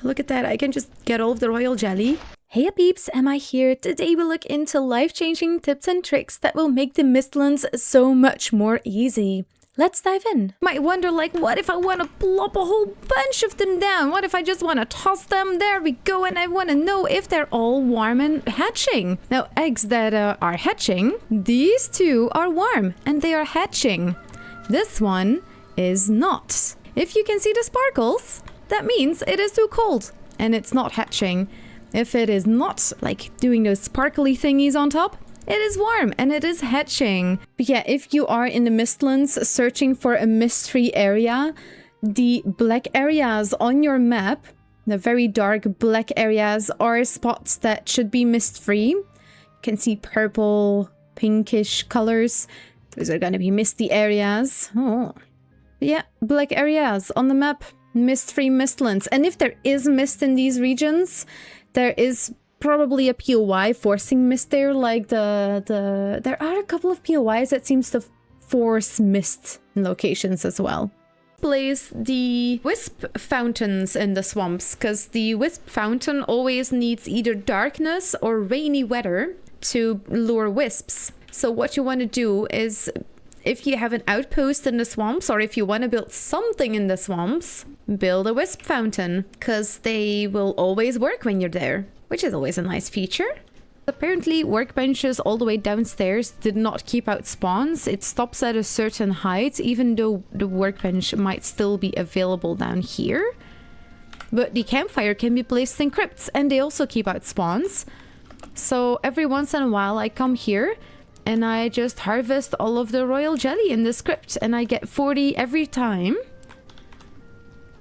Look at that, I can just get all of the royal jelly. Hey peeps, Emma here. Today we look into life-changing tips and tricks that will make the Mistlands so much more easy. Let's dive in. Might wonder, like, what if I want to plop a whole bunch of them down? What if I just want to toss them? There we go, and I want to know if they're all warm and hatching. Now, eggs that are hatching, these two are warm and they are hatching. This one is not. If you can see the sparkles, that means it is too cold and it's not hatching. If it is not, like, doing those sparkly thingies on top, it is warm and it is hatching. But yeah, if you are in the Mistlands searching for a mist-free area, the black areas on your map, the very dark black areas, are spots that should be mist-free. You can see purple, pinkish colors. Those are going to be misty areas. Oh. Yeah, black areas on the map, mist-free Mistlands. And if there is mist in these regions, there is probably a POI forcing mist there, like there are a couple of POIs that seems to force mist in locations as well. Place the Wisp fountains in the swamps, because the Wisp fountain always needs either darkness or rainy weather to lure wisps. So what you want to do is, if you have an outpost in the swamps, or if you want to build something in the swamps, build a Wisp fountain, because they will always work when you're there, which is always a nice feature. Apparently, workbenches all the way downstairs did not keep out spawns. It stops at a certain height, even though the workbench might still be available down here. But the campfire can be placed in crypts, and they also keep out spawns. So every once in a while I come here and I just harvest all of the royal jelly in this crypt, and I get 40 every time.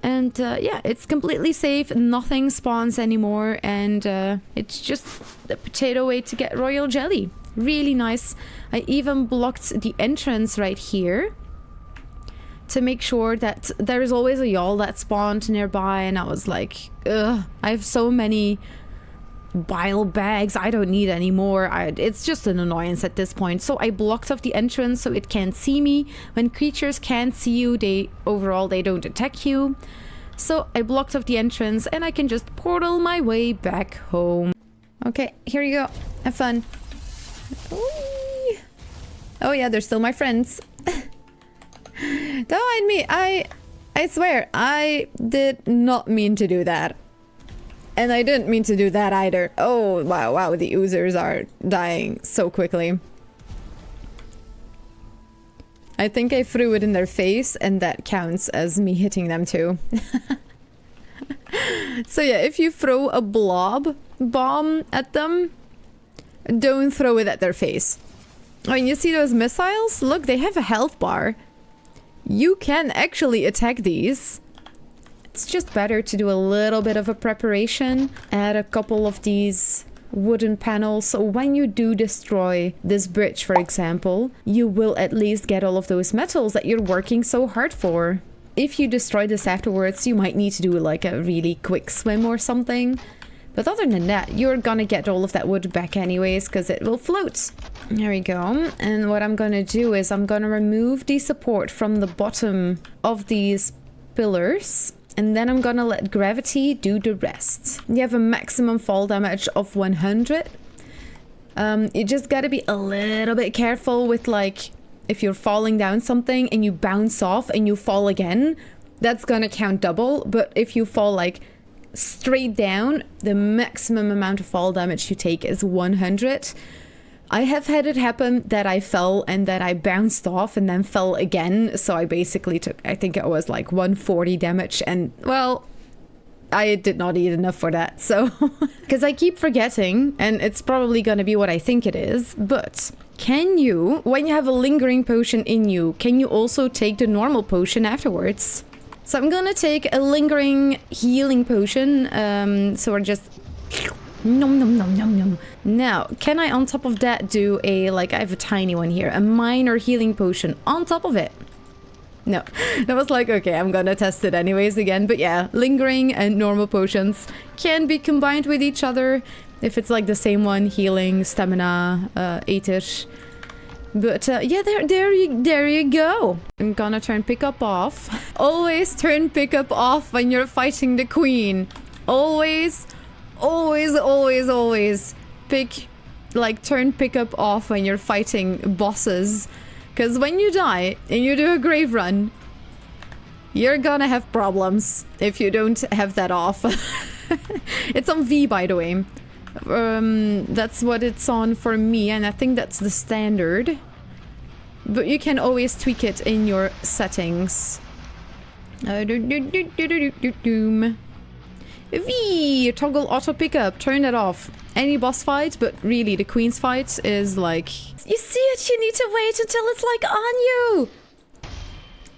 And yeah, it's completely safe, nothing spawns anymore, and it's just the potato way to get royal jelly. Really nice. I even blocked the entrance right here to make sure that there is always a yawl that spawned nearby, and I was like, ugh, I have so many bile bags, I don't need any more. It's just an annoyance at this point. So I blocked off the entrance so it can't see me. When creatures can't see you, they don't attack you. So I blocked off the entrance and I can just portal my way back home. Okay, here you go. Have fun. Whee! Oh yeah, they're still my friends. Don't mind me. I swear, I did not mean to do that. And I didn't mean to do that either. Oh, wow, the oozers are dying so quickly. I think I threw it in their face, and that counts as me hitting them too. So yeah, if you throw a blob bomb at them, don't throw it at their face. I mean, you see those missiles? Look, they have a health bar. You can actually attack these. It's just better to do a little bit of a preparation. Add a couple of these wooden panels, so when you do destroy this bridge, for example, you will at least get all of those metals that you're working so hard for. If you destroy this afterwards, you might need to do like a really quick swim or something. But other than that, you're gonna get all of that wood back anyways, because it will float. There we go. And what I'm gonna do is I'm gonna remove the support from the bottom of these pillars. And then I'm gonna let gravity do the rest. You have a maximum fall damage of 100. You just gotta be a little bit careful with, like, if you're falling down something and you bounce off and you fall again, that's gonna count double. But if you fall, like, straight down, the maximum amount of fall damage you take is 100. I have had it happen that I fell and that I bounced off and then fell again. So I basically took, I think it was like 140 damage, and well, I did not eat enough for that. So, because I keep forgetting, and it's probably going to be what I think it is, but can you, when you have a lingering potion in you, can you also take the normal potion afterwards? So I'm going to take a lingering healing potion. So we're just nom nom nom nom nom. Now, can I on top of that do a, like, I have a tiny one here, a minor healing potion on top of it? No. That was like, okay, I'm gonna test it anyways again. But yeah, lingering and normal potions can be combined with each other if it's like the same one, healing, stamina, 8-ish. But yeah, there you go. I'm gonna turn pickup off. Always turn pickup off when you're fighting the queen. Always, always, always, always turn pickup off when you're fighting bosses. Because when you die and you do a grave run, you're gonna have problems if you don't have that off. It's on V, by the way. That's what it's on for me, and I think that's the standard. But you can always tweak it in your settings. V, toggle auto pickup, turn that off. Any boss fight, but really the queen's fight is like... You see it, you need to wait until it's like on you.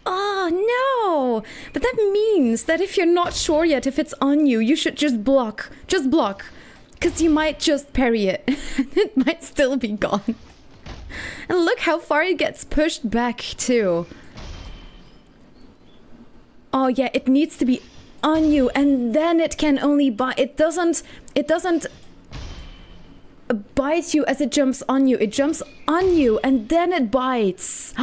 Oh no, but that means that if you're not sure yet if it's on you, you should just block. Just block. Because you might just parry it. It might still be gone. And look how far it gets pushed back too. Oh yeah, it needs to be on you, and then it can only bite. It doesn't bite you as it jumps on you. It jumps on you and then it bites.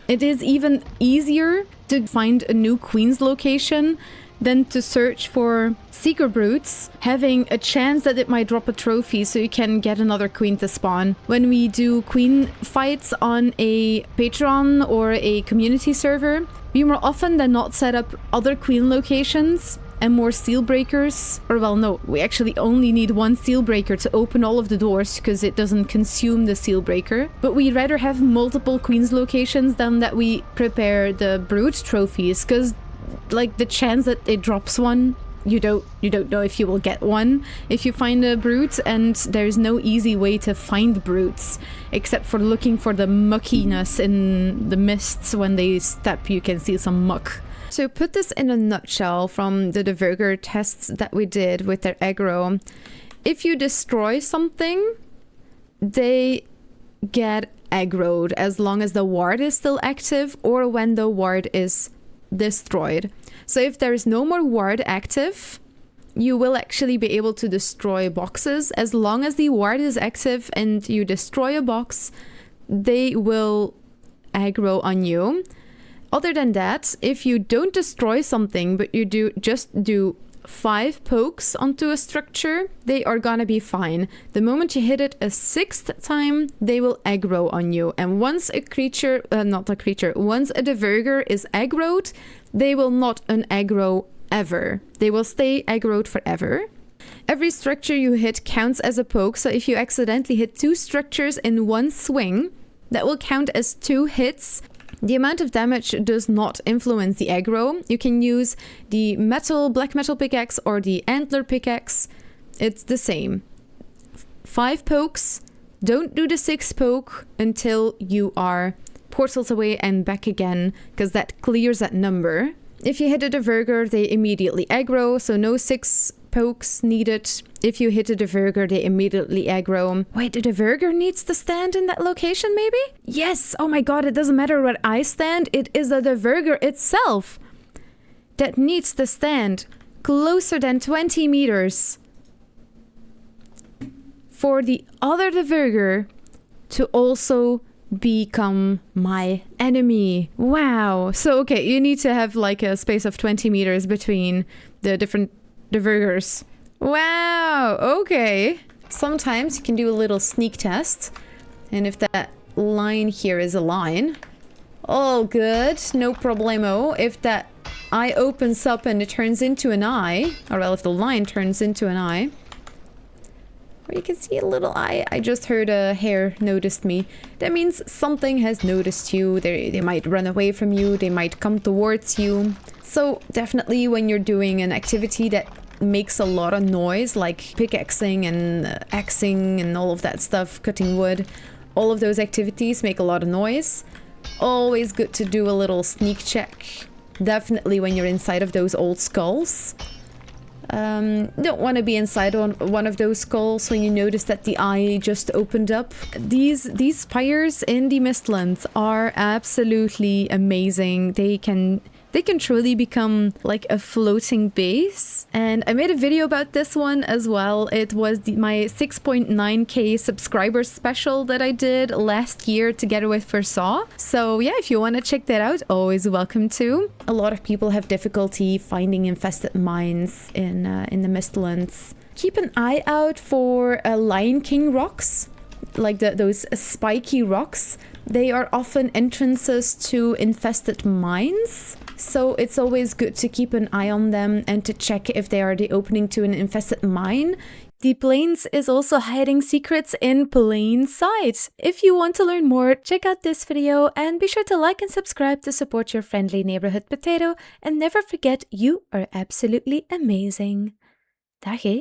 It is even easier to find a new queen's location than to search for seeker brutes, having a chance that it might drop a trophy so you can get another queen to spawn. When we do queen fights on a Patreon or a community server, we more often than not set up other queen locations and more seal breakers. Or well, no, we actually only need one seal breaker to open all of the doors because it doesn't consume the seal breaker. But we'd rather have multiple queens locations than that we prepare the brute trophies, because like the chance that it drops one, you don't know if you will get one if you find a brute, and there's no easy way to find brutes except for looking for the muckiness in the mists. When they step, you can see some muck. So put this in a nutshell from the Dvergr tests that we did with their aggro. If you destroy something, they get aggroed as long as the ward is still active or when the ward is destroyed. So if there is no more ward active, you will actually be able to destroy boxes. As long as the ward is active and you destroy a box, they will aggro on you. Other than that, if you don't destroy something, but you just do 5 pokes onto a structure, they are gonna be fine. The moment you hit it a 6th time, they will aggro on you. And once a creature, once a Dvergr is aggroed, they will not unaggro ever. They will stay aggroed forever. Every structure you hit counts as a poke, so if you accidentally hit 2 structures in one swing, that will count as 2 hits. The amount of damage does not influence the aggro. You can use the black metal pickaxe or the antler pickaxe. It's the same. 5 pokes. Don't do the 6th poke until you are portals away and back again, because that clears that number. If you hit a Dvergr, they immediately aggro, so no 6 pokes needed. If you hit a Dvergr, they immediately aggro. Wait, the Dvergr needs to stand in that location, maybe? Yes! Oh my god, it doesn't matter where I stand, it is a Dvergr itself that needs to stand closer than 20 meters for the other Dvergr to also become my enemy. Wow. So, okay, you need to have like a space of 20 meters between the different Dvergrs. Wow, okay. Sometimes you can do a little sneak test. And if that line here is a line, all good, no problemo. If that eye opens up and it turns into an eye, or well, if the line turns into an eye, or you can see a little eye. I just heard a hare noticed me. That means something has noticed you. They might run away from you. They might come towards you. So definitely when you're doing an activity that makes a lot of noise, like pickaxing and axing and all of that stuff, cutting wood, all of those activities make a lot of noise. Always good to do a little sneak check. Definitely when you're inside of those old skulls. Don't want to be inside on one of those skulls when you notice that the eye just opened up. These spires in the Mistlands are absolutely amazing. They can They can truly become like a floating base. And I made a video about this one as well. It was my 6.9k subscriber special that I did last year together with Versaw. So yeah, if you want to check that out, always welcome to. A lot of people have difficulty finding infested mines in the Mistlands. Keep an eye out for Lion King rocks, like those spiky rocks. They are often entrances to infested mines. So it's always good to keep an eye on them and to check if they are the opening to an infested mine. The Plains is also hiding secrets in plain sight. If you want to learn more, check out this video and be sure to like and subscribe to support your friendly neighborhood potato. And never forget, you are absolutely amazing. Dag.